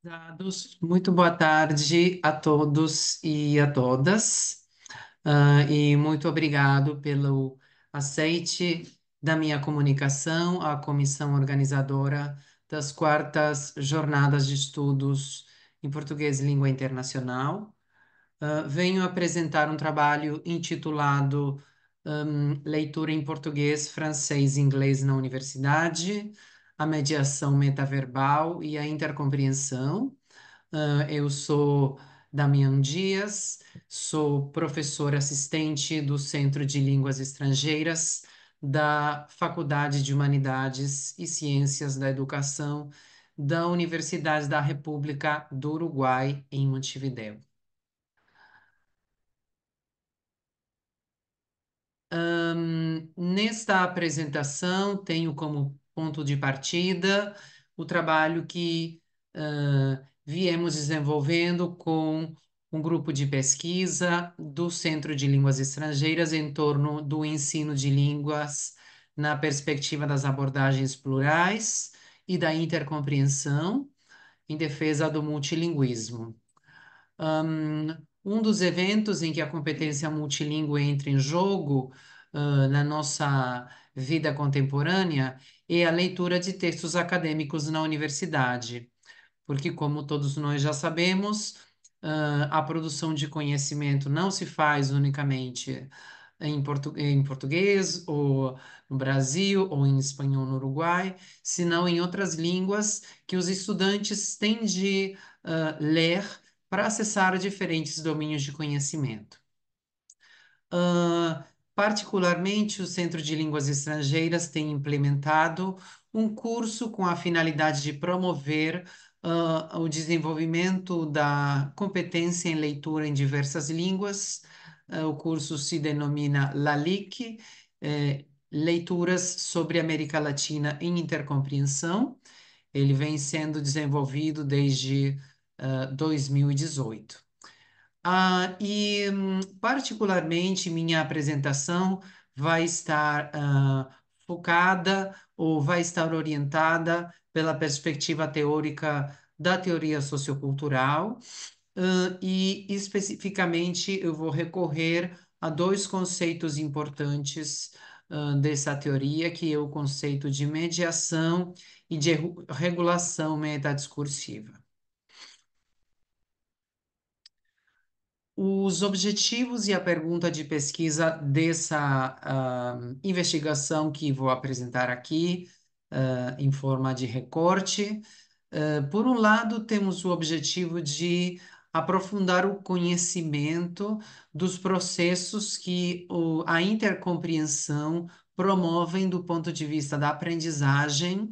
Dados, muito boa tarde a todos e a todas, e muito obrigado pelo aceite da minha comunicação à comissão organizadora das quartas Jornadas de Estudos em Português e Língua Internacional. Venho apresentar um trabalho intitulado Leitura em Português, Francês e Inglês na Universidade, a mediação metaverbal e a intercompreensão. Eu sou Damião Dias, sou professor assistente do Centro de Línguas Estrangeiras da Faculdade de Humanidades e Ciências da Educação da Universidade da República do Uruguai, em Montevideo. Nesta apresentação, tenho como ponto de partida o trabalho que viemos desenvolvendo com um grupo de pesquisa do Centro de Línguas Estrangeiras em torno do ensino de línguas na perspectiva das abordagens plurais e da intercompreensão em defesa do multilinguismo. Um dos eventos em que a competência multilingüe entra em jogo, na nossa vida contemporânea é a leitura de textos acadêmicos na universidade, porque, como todos nós já sabemos, a produção de conhecimento não se faz unicamente em português, ou no Brasil, ou em espanhol no Uruguai, senão em outras línguas que os estudantes têm de ler para acessar diferentes domínios de conhecimento. Particularmente, o Centro de Línguas Estrangeiras tem implementado um curso com a finalidade de promover o desenvolvimento da competência em leitura em diversas línguas. O curso se denomina LALIC, Leituras sobre América Latina em Intercompreensão. Ele vem sendo desenvolvido desde 2018. Particularmente, minha apresentação vai estar focada ou vai estar orientada pela perspectiva teórica da teoria sociocultural, e especificamente eu vou recorrer a dois conceitos importantes dessa teoria, que é o conceito de mediação e de regulação metadiscursiva. Os objetivos e a pergunta de pesquisa dessa investigação que vou apresentar aqui, em forma de recorte. Por um lado, temos o objetivo de aprofundar o conhecimento dos processos que a intercompreensão promovem do ponto de vista da aprendizagem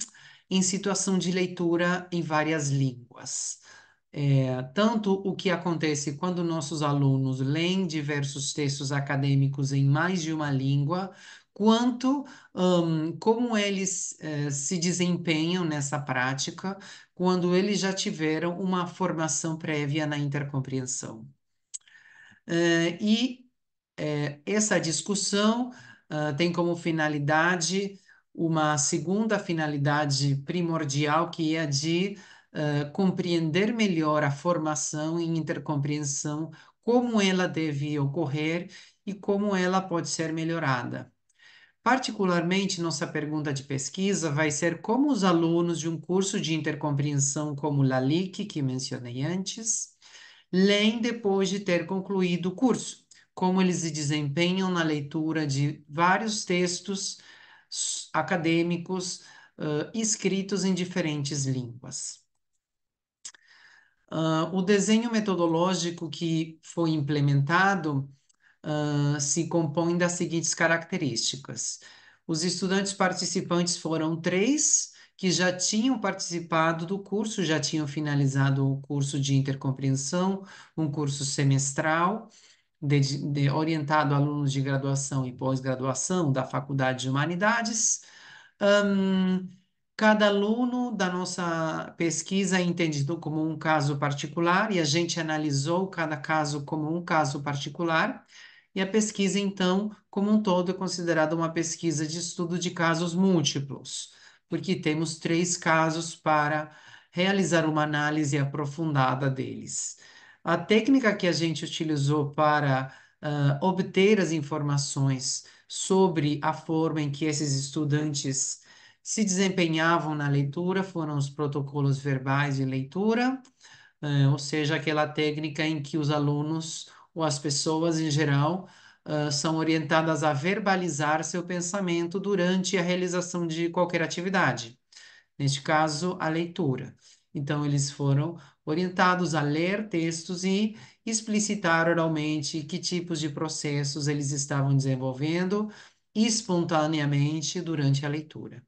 em situação de leitura em várias línguas. Tanto o que acontece quando nossos alunos leem diversos textos acadêmicos em mais de uma língua, quanto como eles se desempenham nessa prática quando eles já tiveram uma formação prévia na intercompreensão. Essa discussão tem como finalidade uma segunda finalidade primordial, que é a de compreender melhor a formação em intercompreensão, como ela deve ocorrer e como ela pode ser melhorada. Particularmente, nossa pergunta de pesquisa vai ser como os alunos de um curso de intercompreensão como o LALIC, que mencionei antes, leem depois de ter concluído o curso, como eles se desempenham na leitura de vários textos acadêmicos escritos em diferentes línguas. O desenho metodológico que foi implementado se compõe das seguintes características. Os estudantes participantes foram três que já tinham participado do curso, já tinham finalizado o curso de intercompreensão, um curso semestral, orientado a alunos de graduação e pós-graduação da Faculdade de Humanidades. Hum, Cada aluno da nossa pesquisa é entendido como um caso particular, e a gente analisou cada caso como um caso particular, e a pesquisa, então, como um todo, é considerada uma pesquisa de estudo de casos múltiplos, porque temos três casos para realizar uma análise aprofundada deles. A técnica que a gente utilizou para obter as informações sobre a forma em que esses estudantes se desempenhavam na leitura foram os protocolos verbais de leitura, ou seja, aquela técnica em que os alunos ou as pessoas em geral são orientadas a verbalizar seu pensamento durante a realização de qualquer atividade, neste caso, a leitura. Então, eles foram orientados a ler textos e explicitar oralmente que tipos de processos eles estavam desenvolvendo espontaneamente durante a leitura.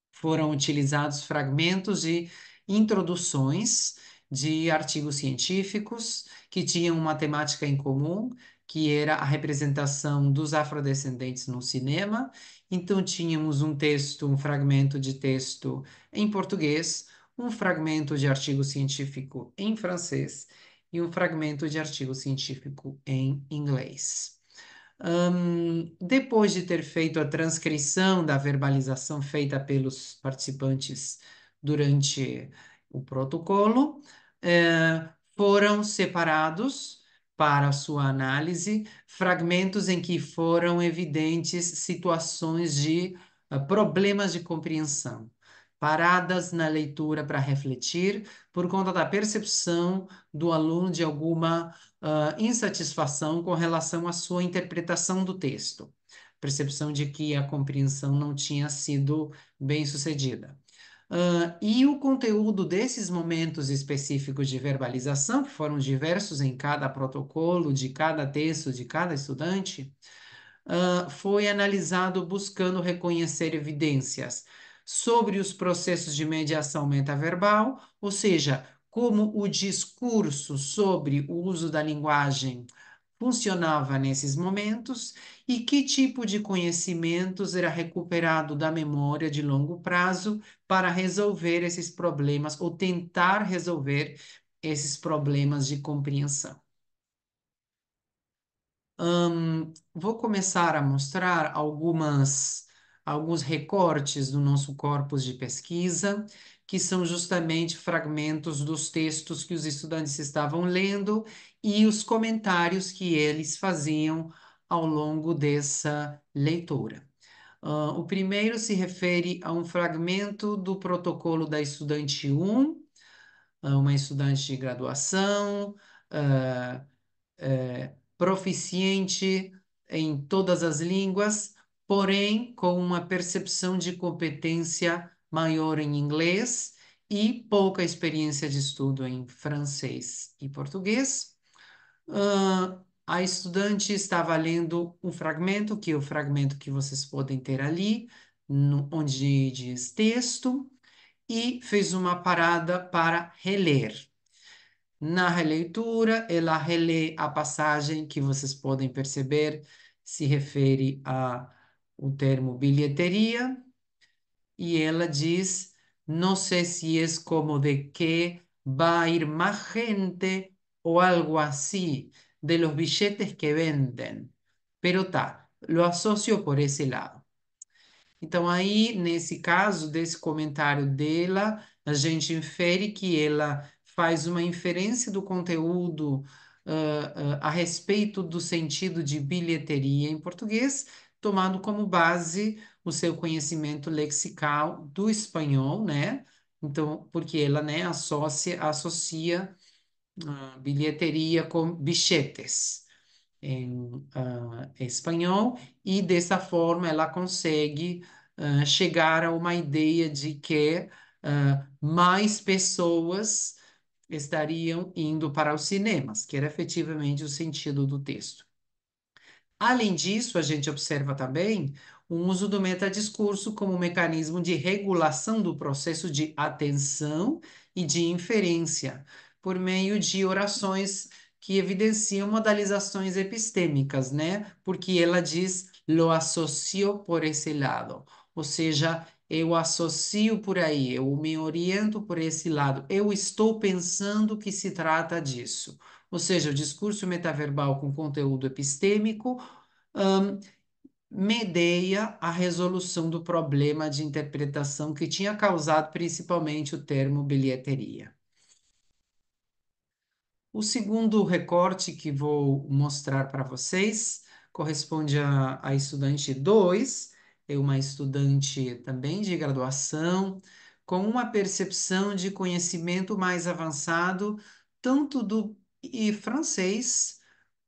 Foram utilizados fragmentos de introduções de artigos científicos que tinham uma temática em comum, que era a representação dos afrodescendentes no cinema. Então, tínhamos um texto, um fragmento de texto em português, um fragmento de artigo científico em francês e um fragmento de artigo científico em inglês. Depois de ter feito a transcrição da verbalização feita pelos participantes durante o protocolo, foram separados para sua análise fragmentos em que foram evidentes situações de problemas de compreensão, paradas na leitura para refletir por conta da percepção do aluno de alguma insatisfação com relação à sua interpretação do texto, percepção de que a compreensão não tinha sido bem sucedida. E o conteúdo desses momentos específicos de verbalização, que foram diversos em cada protocolo, de cada texto, de cada estudante, foi analisado buscando reconhecer evidências sobre os processos de mediação metaverbal, ou seja, como o discurso sobre o uso da linguagem funcionava nesses momentos e que tipo de conhecimentos era recuperado da memória de longo prazo para resolver esses problemas ou tentar resolver esses problemas de compreensão. Vou começar a mostrar alguns recortes do nosso corpus de pesquisa, que são justamente fragmentos dos textos que os estudantes estavam lendo e os comentários que eles faziam ao longo dessa leitura. O primeiro se refere a um fragmento do protocolo da estudante 1, uma estudante de graduação, ah, proficiente em todas as línguas, porém com uma percepção de competência maior em inglês e pouca experiência de estudo em francês e português. A estudante estava lendo um fragmento, que é o fragmento que vocês podem ter ali, onde diz texto, e fez uma parada para reler. Na releitura, ela relê a passagem que vocês podem perceber se refere ao termo bilheteria, e ela diz: No sé si es como de que va a ir más gente o algo así de los billetes que venden, pero tá, lo asocio por ese lado. Então, aí, nesse caso, desse comentário dela, a gente infere que ela faz uma inferência do conteúdo a respeito do sentido de bilheteria em português, tomando como base o seu conhecimento lexical do espanhol, né? Então, porque ela, né, associa bilheteria com bichetes em espanhol, e dessa forma ela consegue chegar a uma ideia de que mais pessoas estariam indo para os cinemas, que era efetivamente o sentido do texto. Além disso, a gente observa também o uso do metadiscurso como mecanismo de regulação do processo de atenção e de inferência, por meio de orações que evidenciam modalizações epistêmicas, né? Porque ela diz, lo associo por esse lado, ou seja, eu associo por aí, eu me oriento por esse lado, eu estou pensando que se trata disso. Ou seja, o discurso metaverbal com conteúdo epistêmico, medeia a resolução do problema de interpretação que tinha causado principalmente o termo bilheteria. O segundo recorte que vou mostrar para vocês corresponde a estudante 2, é uma estudante também de graduação, com uma percepção de conhecimento mais avançado, tanto do francês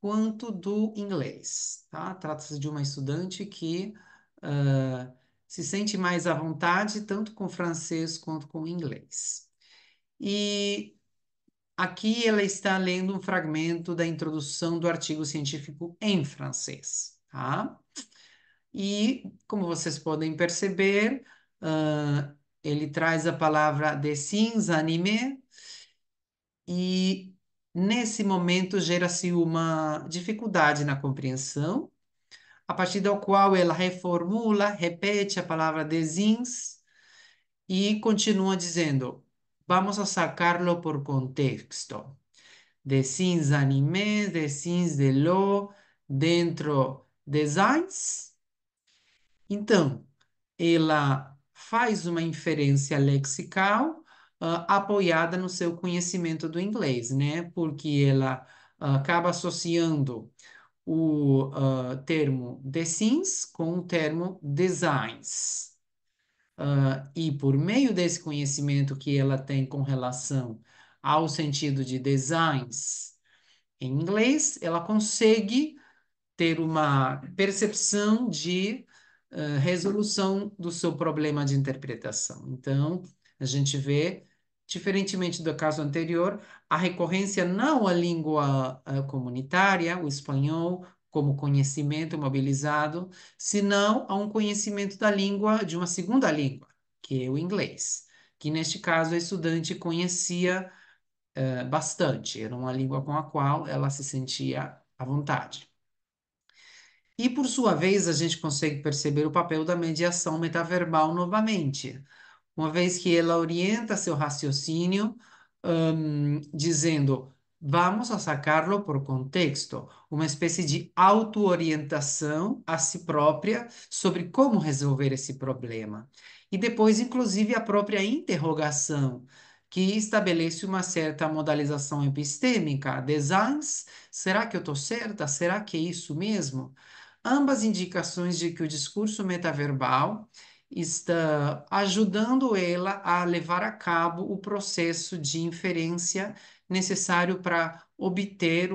quanto do inglês, tá? Trata-se de uma estudante que ah, se sente mais à vontade, tanto com francês quanto com inglês. E aqui ela está lendo um fragmento da introdução do artigo científico em francês, tá? E, como vocês podem perceber, ele traz a palavra dessins animés e, nesse momento, gera-se uma dificuldade na compreensão, a partir do qual ela reformula, repete a palavra dessins e continua dizendo: vamos a sacarlo por contexto. Desenhos animes, desenhos de lo, dentro designs. Então, ela faz uma inferência lexical apoiada no seu conhecimento do inglês, né? Porque ela acaba associando o termo designs com o termo designs. E por meio desse conhecimento que ela tem com relação ao sentido de designs, em inglês, ela consegue ter uma percepção de resolução do seu problema de interpretação. Então, a gente vê, diferentemente do caso anterior, a recorrência não à língua comunitária, o espanhol, como conhecimento mobilizado, senão a um conhecimento da língua, de uma segunda língua, que é o inglês, que neste caso a estudante conhecia bastante, era uma língua com a qual ela se sentia à vontade. E, por sua vez, a gente consegue perceber o papel da mediação metaverbal novamente, uma vez que ela orienta seu raciocínio, dizendo, vamos a sacarlo por contexto, uma espécie de autoorientação a si própria sobre como resolver esse problema. E depois, inclusive, a própria interrogação, que estabelece uma certa modalização epistêmica. Designs, será que eu estou certa? Será que é isso mesmo? Ambas indicações de que o discurso metaverbal está ajudando ela a levar a cabo o processo de inferência necessário para obter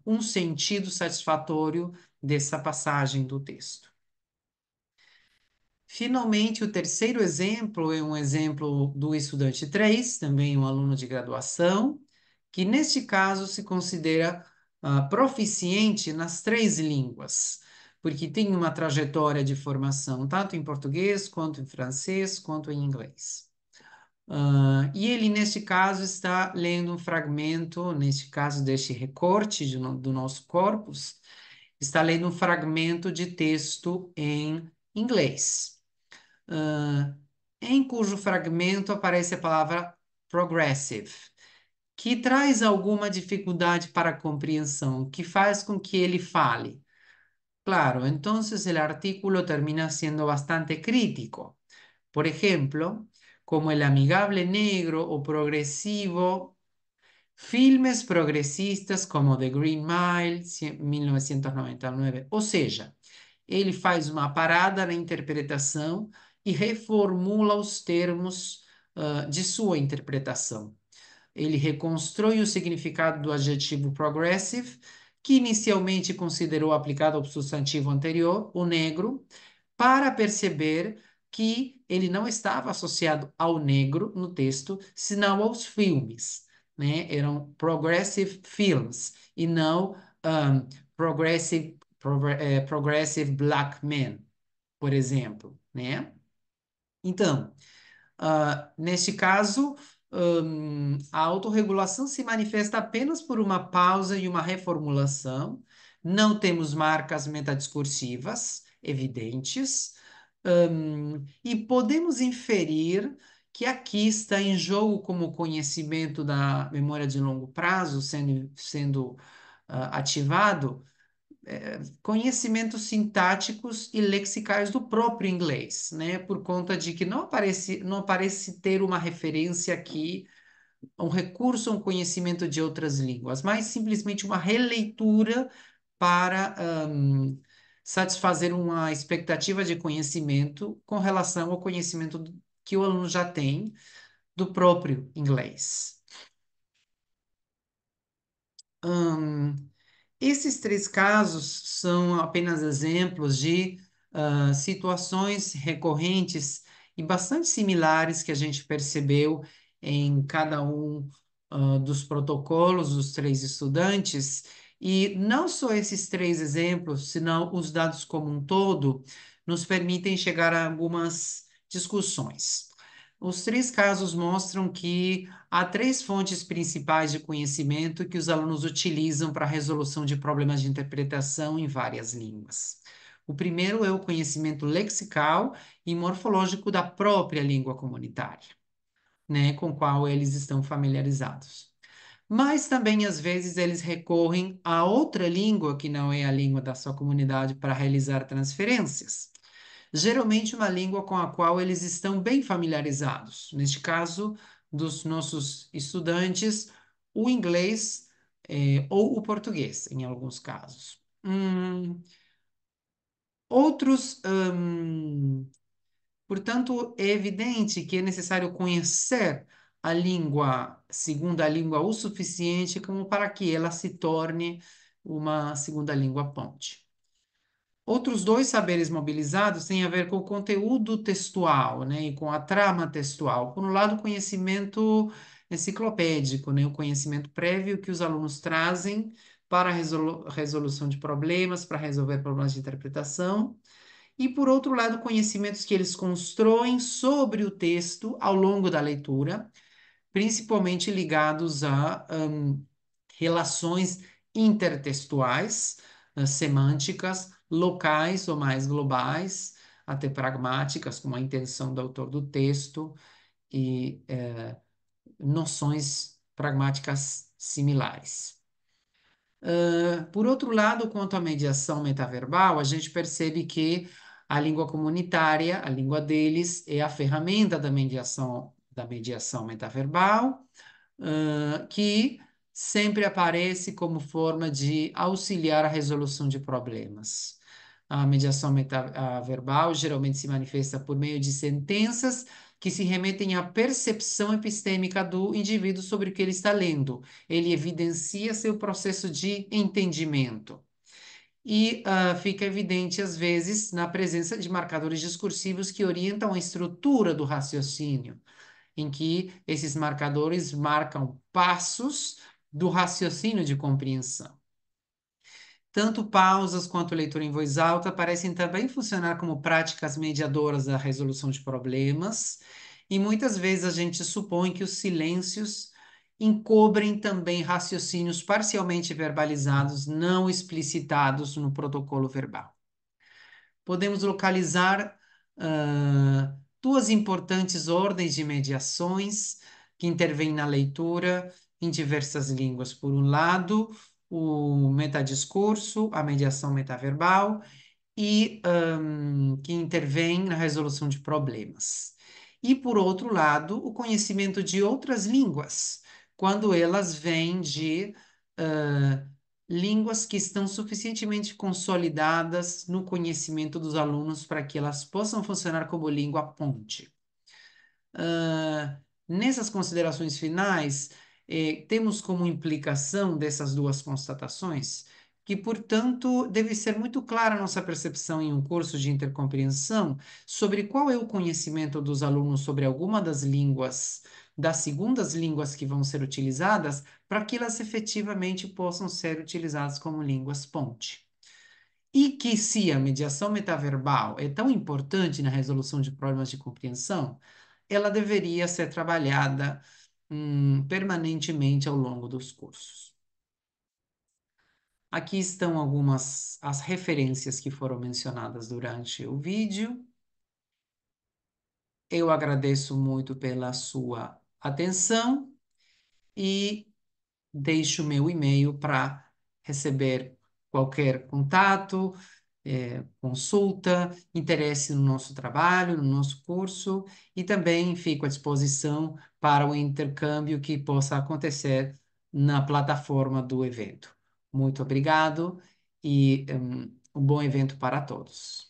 um sentido satisfatório dessa passagem do texto. Finalmente, o terceiro exemplo é um exemplo do estudante 3, também um aluno de graduação, que neste caso se considera proficiente nas três línguas, porque tem uma trajetória de formação tanto em português, quanto em francês, quanto em inglês. E ele, neste caso, está lendo um fragmento, neste caso, deste recorte do nosso corpus, está lendo um fragmento de texto em inglês, ah, em cujo fragmento aparece a palavra progressive, que traz alguma dificuldade para a compreensão, que faz com que ele fale. Claro, entonces el artículo termina siendo bastante crítico. Por ejemplo, como el amigable negro o progresivo, filmes progressistas como The Green Mile, 1999. Ou seja, ele faz uma parada na interpretação e reformula os termos de sua interpretação. Ele reconstrói o significado do adjetivo progressive, que inicialmente considerou aplicado ao substantivo anterior, o negro, para perceber que ele não estava associado ao negro no texto, senão aos filmes, né? Eram progressive films e não progressive black men, por exemplo, né? Então, neste caso, a autorregulação se manifesta apenas por uma pausa e uma reformulação. Não temos marcas metadiscursivas evidentes, e podemos inferir que aqui está em jogo como conhecimento da memória de longo prazo sendo ativado conhecimentos sintáticos e lexicais do próprio inglês, né? Por conta de que não aparece ter uma referência aqui, um recurso, um conhecimento de outras línguas, mas simplesmente uma releitura para satisfazer uma expectativa de conhecimento com relação ao conhecimento que o aluno já tem do próprio inglês. Esses três casos são apenas exemplos de situações recorrentes e bastante similares que a gente percebeu em cada um dos protocolos dos três estudantes. E não só esses três exemplos, senão os dados como um todo, nos permitem chegar a algumas discussões. Os três casos mostram que há três fontes principais de conhecimento que os alunos utilizam para a resolução de problemas de interpretação em várias línguas. O primeiro é o conhecimento lexical e morfológico da própria língua comunitária, né, com qual eles estão familiarizados. Mas também, às vezes, eles recorrem a outra língua que não é a língua da sua comunidade para realizar transferências. Geralmente, uma língua com a qual eles estão bem familiarizados. Neste caso, dos nossos estudantes, o inglês, ou o português, em alguns casos. Outros, portanto, é evidente que é necessário conhecer a língua, segunda língua, o suficiente como para que ela se torne uma segunda língua ponte. Outros dois saberes mobilizados têm a ver com o conteúdo textual, né, e com a trama textual. Por um lado, o conhecimento enciclopédico, né, o conhecimento prévio que os alunos trazem para a resolução de problemas, para resolver problemas de interpretação. E, por outro lado, conhecimentos que eles constroem sobre o texto ao longo da leitura, principalmente ligados a relações intertextuais, semânticas, locais ou mais globais, até pragmáticas, como a intenção do autor do texto e noções pragmáticas similares. Por outro lado, quanto à mediação metaverbal, a gente percebe que a língua comunitária, a língua deles, é a ferramenta da mediação metaverbal, que sempre aparece como forma de auxiliar a resolução de problemas. A mediação metaverbal geralmente se manifesta por meio de sentenças que se remetem à percepção epistêmica do indivíduo sobre o que ele está lendo. Ele evidencia seu processo de entendimento. E fica evidente, às vezes, na presença de marcadores discursivos que orientam a estrutura do raciocínio, em que esses marcadores marcam passos do raciocínio de compreensão. Tanto pausas quanto leitura em voz alta parecem também funcionar como práticas mediadoras da resolução de problemas, e muitas vezes a gente supõe que os silêncios encobrem também raciocínios parcialmente verbalizados, não explicitados no protocolo verbal. Podemos localizar duas importantes ordens de mediações que intervêm na leitura em diversas línguas. Por um lado, o metadiscurso, a mediação metaverbal, e que intervém na resolução de problemas. E, por outro lado, o conhecimento de outras línguas, quando elas vêm de línguas que estão suficientemente consolidadas no conhecimento dos alunos para que elas possam funcionar como língua ponte. Nessas considerações finais, temos como implicação dessas duas constatações que, portanto, deve ser muito clara a nossa percepção em um curso de intercompreensão sobre qual é o conhecimento dos alunos sobre alguma das línguas, das segundas línguas que vão ser utilizadas, para que elas efetivamente possam ser utilizadas como línguas ponte. E que se a mediação metaverbal é tão importante na resolução de problemas de compreensão, ela deveria ser trabalhada permanentemente ao longo dos cursos. Aqui estão algumas as referências que foram mencionadas durante o vídeo. Eu agradeço muito pela sua atenção e deixo meu e-mail para receber qualquer contato, consulta, interesse no nosso trabalho, no nosso curso, e também fico à disposição para o intercâmbio que possa acontecer na plataforma do evento. Muito obrigado e um bom evento para todos.